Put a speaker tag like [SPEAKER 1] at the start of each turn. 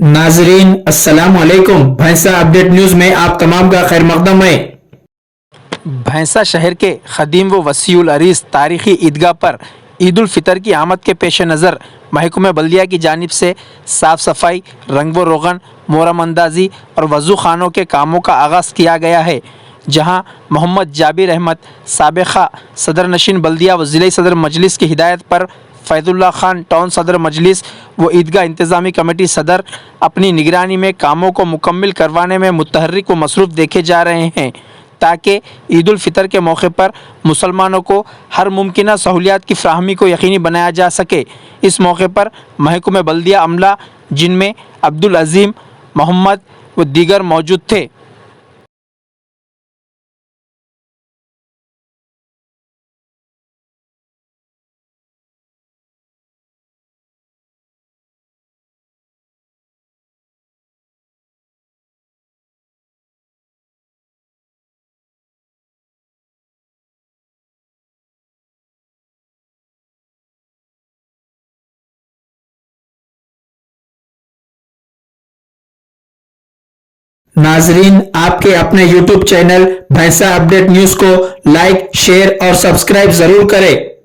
[SPEAKER 1] नाजरीन अस्सलाम वालेकुम। भैंसा अपडेट न्यूज़ में आप तमाम का खैर मकदम है।
[SPEAKER 2] भैंसा शहर के खदीम व वसीउल अरीस तारीखी ईदगाह पर ईद उल फितर की आमद के पेश नज़र महकमे बल्दिया की जानिब से साफ़ सफाई, रंग व रोगन, मोहरम अंदाजी और वज़ू खानों के कामों का आगाज़ किया गया है, जहां मोहम्मद जाबिर अहमद साबिक़ा सदर नशीन बल्दिया व ज़िले सदर मजलिस की हिदायत पर फैज़ुल्लाह खान टाउन सदर मजलिस व ईदगाह इंतज़ामी कमेटी सदर अपनी निगरानी में कामों को मुकम्मल करवाने में मुतहर्रिक व मसरूफ़ देखे जा रहे हैं, ताकि ईद उल फितर के मौके पर मुसलमानों को हर मुमकिन सहूलियात की फ़राहमी को यकीनी बनाया जा सके। इस मौके पर महकमे बल्दिया अमला जिनमें अब्दुल अज़ीम, मोहम्मद व दीगर मौजूद थे।
[SPEAKER 1] नाजरीन आपके अपने YouTube चैनल भैंसा अपडेट न्यूज़ को लाइक, शेयर और सब्सक्राइब जरूर करें।